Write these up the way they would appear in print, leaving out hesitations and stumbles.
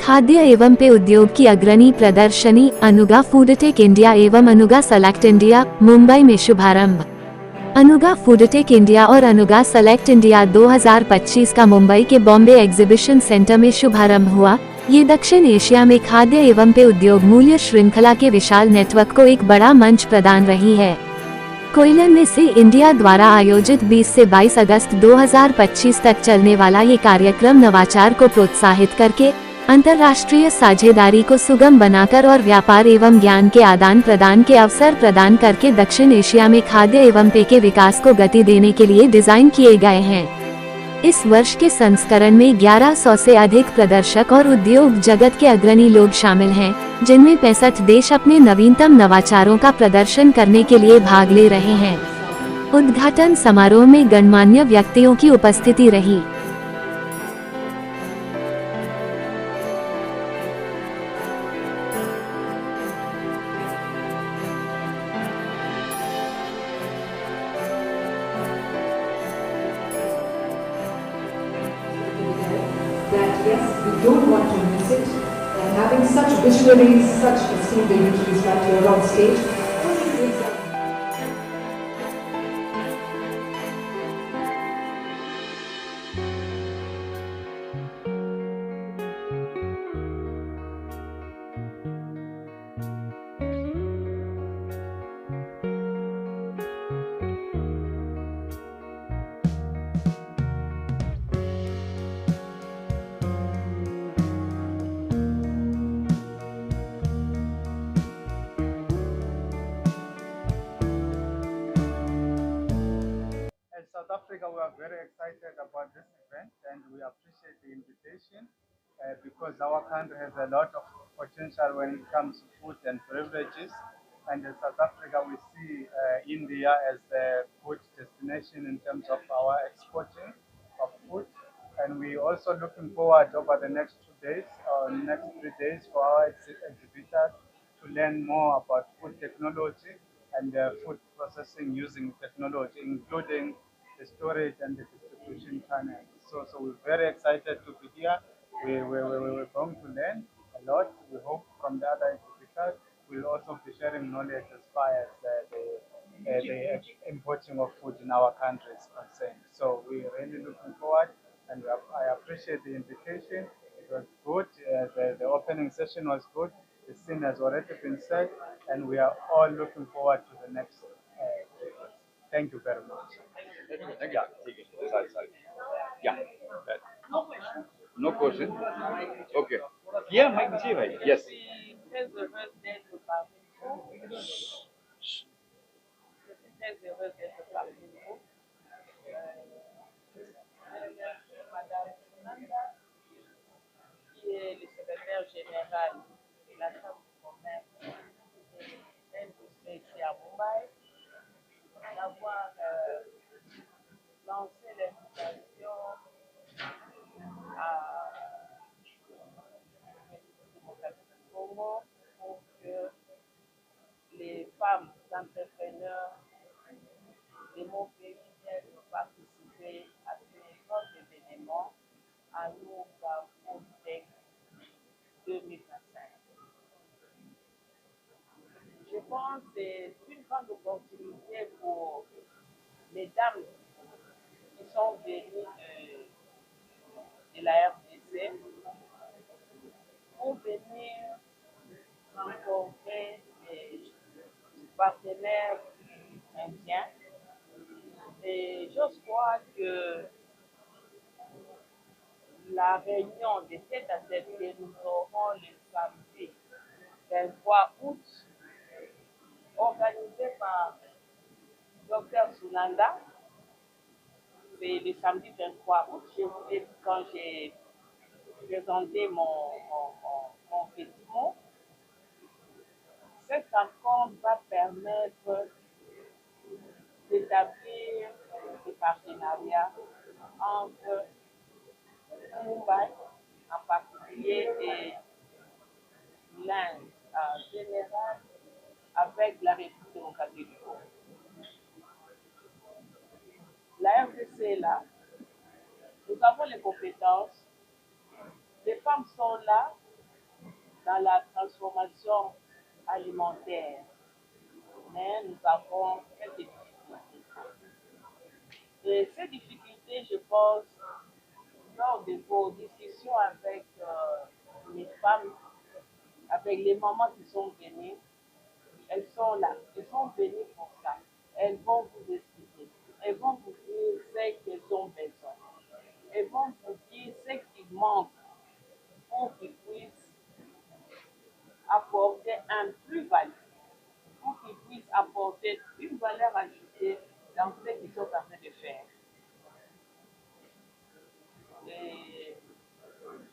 खाद्य एवं पेय उद्योग की अग्रणी प्रदर्शनी अनुगा फूडटेक इंडिया एवं अनुगा सेलेक्ट इंडिया मुंबई में शुभारंभ। अनुगा फूडटेक इंडिया और अनुगा सेलेक्ट इंडिया 2025 का मुंबई के बॉम्बे एग्जीबिशन सेंटर में शुभारंभ हुआ। ये दक्षिण एशिया में खाद्य एवं पेय उद्योग मूल्य श्रृंखला के विशाल नेटवर्क को एक बड़ा मंच प्रदान रही है। कोयलन में से इंडिया द्वारा आयोजित 20 से 22 अगस्त 2025 तक चलने वाला ये कार्यक्रम नवाचार को प्रोत्साहित करके अंतर्राष्ट्रीय साझेदारी को सुगम बनाकर और व्यापार एवं ज्ञान के आदान प्रदान के अवसर प्रदान करके दक्षिण एशिया में खाद्य एवं पेय के विकास को गति देने के लिए डिजाइन किए गए हैं। इस वर्ष के संस्करण में 1100 से अधिक प्रदर्शक और उद्योग जगत के अग्रणी लोग शामिल हैं, जिनमें 65 देश अपने नवीनतम नवाचारों का प्रदर्शन करने के लिए भाग ले रहे हैं। उद्घाटन समारोह में गणमान्य व्यक्तियों की उपस्थिति रही। That yes, we don't want to miss it, and having such visionaries, such esteemed dignitaries right here on stage, only gives us As South Africa, we are very excited about this event and we appreciate the invitation because our country has a lot of potential when it comes to food and beverages. And in South Africa, we see India as a good destination in terms of our exporting of food. And we also looking forward over the next 2 days or next 3 days for our exhibitors to learn more about food technology and food processing using technology, including the storage and the distribution channels. So we're very excited to be here. We're going to learn a lot. We hope from the other exhibitors we'll also be sharing knowledge as far as the importing of food in our country is concerned. So we're really looking forward, and I appreciate the invitation. It was good. The opening session was good. The scene has already been set, and we are all looking forward to the next. Thank you very much. Yeah, ठीक है, sorry. Yeah. No question. Okay. Yeah, Mike, जी भाई. Yes. Très heureuse d'être parmi vous. Je suis très heureuse d'être parmi vous. Madame Sunanda, qui est le secrétaire général de la Chambre de commerce et d'industrie ici à Mumbai, d'avoir lancé l'invitation à démocratie du Congo pour que les femmes entrepreneurs de mon pays viennent participer à ce grand événement à nous Carrefour Tech 2025. Je pense que c'est une grande opportunité pour les dames qui sont venues de la RDC pour venir rencontrer des partenaires indiens. Et j'ose croire que la réunion de tête à tête que nous aurons le samedi 23 août, organisée par Dr Sunanda, c'est le samedi 23 août, je vous l'ai dit quand j'ai présenté mon petit mot. Cette rencontre va permettre d'établir des partenariats entre Mumbai en particulier et l'Inde en général avec la République démocratique du Congo. La RDC est là, nous avons les compétences, les femmes sont là, dans la transformation alimentaire. Mais nous avons quelques difficultés. Et ces difficultés, je pense, lors de vos discussions avec les femmes, avec les mamans qui sont venues, elles sont là, elles sont venues pour ça. Elles vont vous expliquer, elles vont vous dire ce qu'elles ont besoin, elles vont vous dire ce qui manque pour qu'ils puissent apporter un plus-value, pour qu'ils puissent apporter une valeur ajoutée dans ce qu'ils sont en train de faire. Et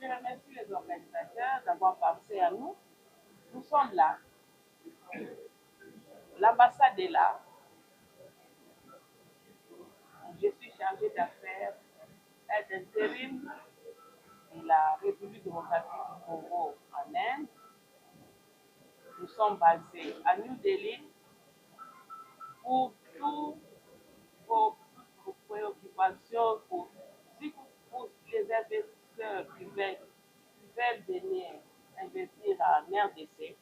je remercie les organisateurs d'avoir pensé à nous. Nous sommes là. L'ambassade est là. Je suis chargée d'affaires aide intérim de la République démocratique du Congo en Inde. Nous sommes basés à New Delhi pour toutes vos préoccupations, pour les investisseurs qui veulent venir investir en RDC.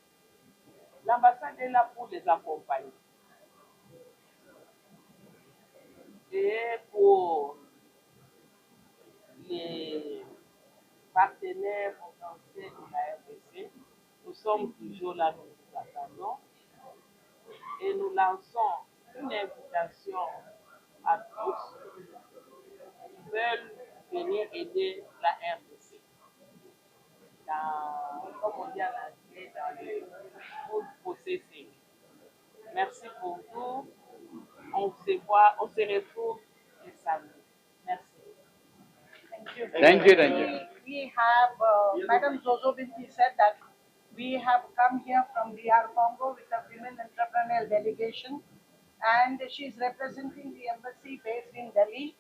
L'ambassade est là pour les accompagner. Et pour les partenaires potentiels de la RDC, nous sommes toujours là, nous vous attendons. Et nous lançons une invitation à tous qui veulent venir aider la RDC. Comme on dit en anglais, dans le food processing. Merci pour tout. On se retrouve le samedi. Merci. Thank you. Thank you, thank you. We have Madam Zozo Binti said that we have come here from DR Congo with a women entrepreneurial delegation, and she is representing the embassy based in Delhi.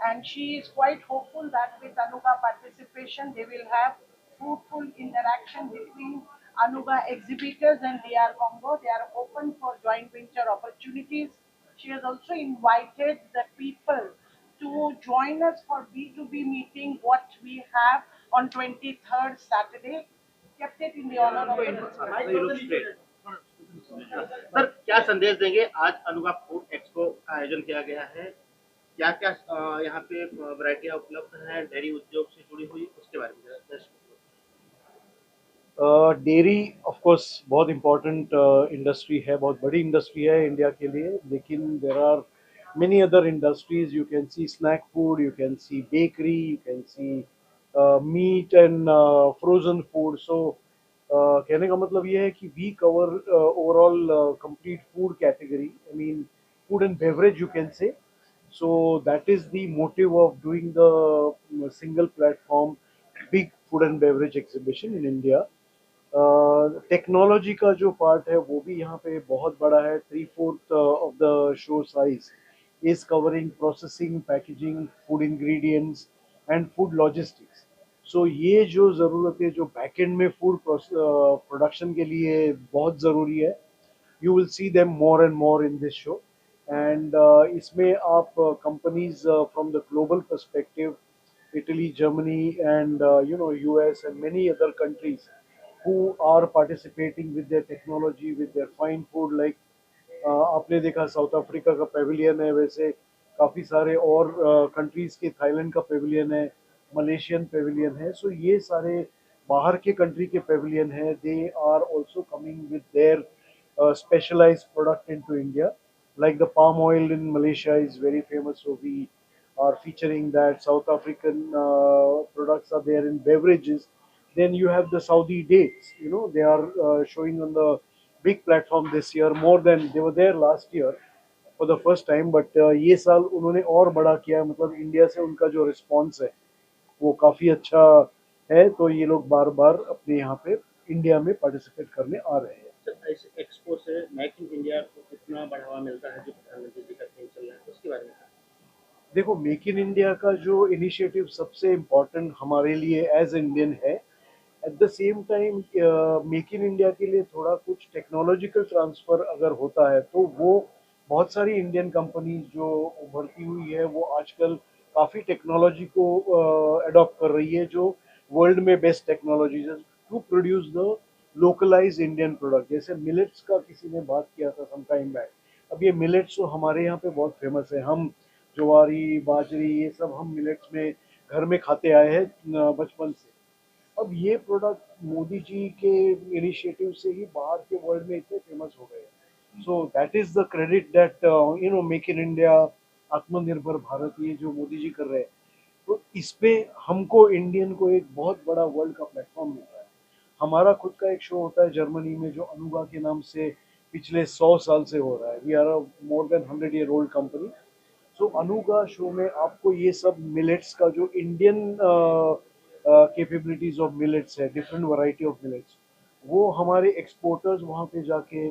And she is quite hopeful that with Anuga participation, they will have fruitful interaction between Anuga exhibitors and DR Congo. They are open for joint venture opportunities. She has also invited the people to join us for B2B meeting what we have on 23rd Saturday. Kept it in the honor of the sir क्या संदेश देंगे? आज Anuga food expo का आयोजन किया गया है, क्या क्या यहाँ पे वैरायटियाँ उपलब्ध हैं डेयरी उद्योग से जुड़ी हुई, उसके बारे में दर्शकों डेयरी ऑफ कोर्स बहुत इम्पोर्टेंट इंडस्ट्री है, बहुत बड़ी इंडस्ट्री है इंडिया के लिए, लेकिन there are many other industries. You can see snack food, you can see bakery, you can see meat and frozen food. So कहने का मतलब ये है कि we cover overall complete food category. I mean food and beverage you can say. So that is the motive of doing the single platform big food and beverage exhibition in India. Technology का जो part है वो भी यहाँ पे बहुत बड़ा है. 3/4 of the show size is covering processing, packaging, food ingredients and food logistics. So ये जो ज़रूरत है जो बैकएंड में फूड प्रोडक्शन के लिए बहुत ज़रूरी है, you will see them more and more in this show. And इसमें आप companies from the global perspective, Italy, Germany and US and many other countries who are participating with their technology, with their fine food like आपने देखा south Africa का Pavilion है, वैसे काफ़ी सारे और कंट्रीज़ के, थाईलैंड का पेविलियन है, मलेशियन पेविलियन है. सो ये सारे बाहर के कंट्री के पेविलियन है. They are also coming with their specialized product into India, like the palm oil in Malaysia is very famous, so we are featuring that. South African products are there in beverages. Then you have the Saudi dates, they are showing on the big platform this year, more than they were there last year for the first time, but ये साल उन्होंने और बड़ा किया, मतलब India से उनका जो रिस्पॉन्स है वो काफ़ी अच्छा है, तो ये लोग बार बार अपने यहाँ पे इंडिया में पार्टिसिपेट करने आ रहे हैं. सर इस एक्सपो से मेक इन इंडिया को कितना बढ़ावा मिलता है जो प्रधानमंत्री जी का थीम चल रहा है, उसके बारे में? देखो, मेक इन इंडिया का जो इनिशिएटिव सबसे इम्पोर्टेंट हमारे लिए एज इंडियन है. At the same time make in India के लिए थोड़ा कुछ टेक्नोलॉजिकल ट्रांसफ़र अगर होता है तो वो बहुत सारी इंडियन कंपनीज जो उभरती हुई है वो आजकल काफ़ी टेक्नोलॉजी को अडॉप्ट कर रही है, जो वर्ल्ड में best technologies to produce the localize Indian product. जैसे मिलेट्स का किसी ने बात किया था सम टाइम बैक, अब ये मिलेट्स तो हमारे यहाँ पे बहुत फेमस है। हम ज्वारी बाजरी ये सब हम मिलेट्स में घर में खाते आए हैं बचपन से। अब ये प्रोडक्ट मोदी जी के इनिशिएटिव से ही बाहर के वर्ल्ड में इतने फेमस हो गए। So that is the credit that make in India, आत्मनिर्भर भारत, ये जो मोदी जी कर रहे हैं, तो इस पे हमको इंडियन को एक बहुत बड़ा वर्ल्ड का प्लेटफॉर्म मिल रहा है। हमारा खुद का एक शो होता है जर्मनी में जो अनुगा के नाम से पिछले 100 साल से हो रहा है। We are a more than 100 year old company. So Anuga show में आपको ये सब मिलेट्स का जो इंडियन कैपेबिलिटीज ऑफ मिलेट्स है, डिफरेंट वैरायटी ऑफ मिलेट्स, वो हमारे एक्सपोर्टर्स वहाँ पे जाके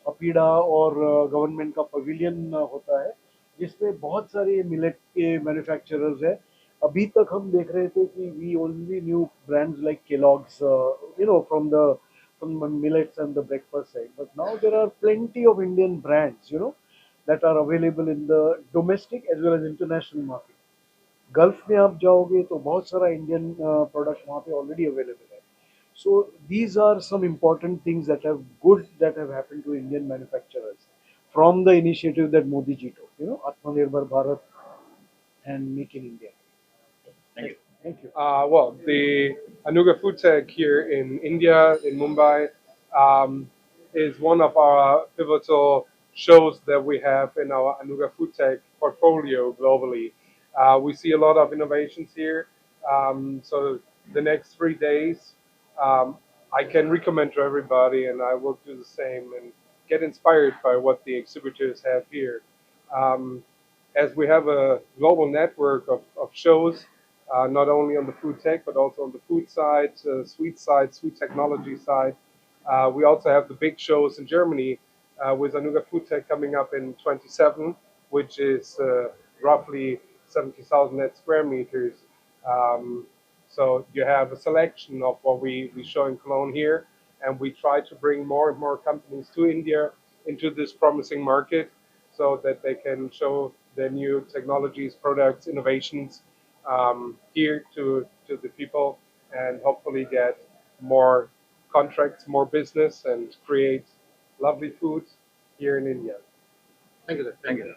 अपीडा और गवर्नमेंट का पवेलियन होता है जिसमें बहुत सारे मिलेट के मैन्युफैक्चरर्स हैं। अभी तक हम देख रहे थे कि we only new brands like Kellogg's from the millets and the breakfast side, but now there are plenty of Indian brands, that are available in the domestic as well as international market. Gulf में आप जाओगे तो बहुत सारा Indian product वहाँ पे already available है। So these are some important things that have happened to Indian manufacturers from the initiative that Modi ji took, Atmanirbhar Bharat and Make in India. Thank you. Thank you. Well, the Anuga Food Tech here in India, in Mumbai, is one of our pivotal shows that we have in our Anuga Food Tech portfolio globally. We see a lot of innovations here. So the next 3 days, I can recommend to everybody, and I will do the same and get inspired by what the exhibitors have here. Um, as we have a global network of shows, not only on the food tech, but also on the food side, sweet technology side. We also have the big shows in Germany with Anuga Food Tech coming up in 27, which is roughly 70,000 net square meters. So you have a selection of what we show in Cologne here, and we try to bring more and more companies to India into this promising market so that they can show their new technologies, products, innovations here to the people and hopefully get more contracts, more business, and create lovely food here in India. Thank you, sir. Thank you.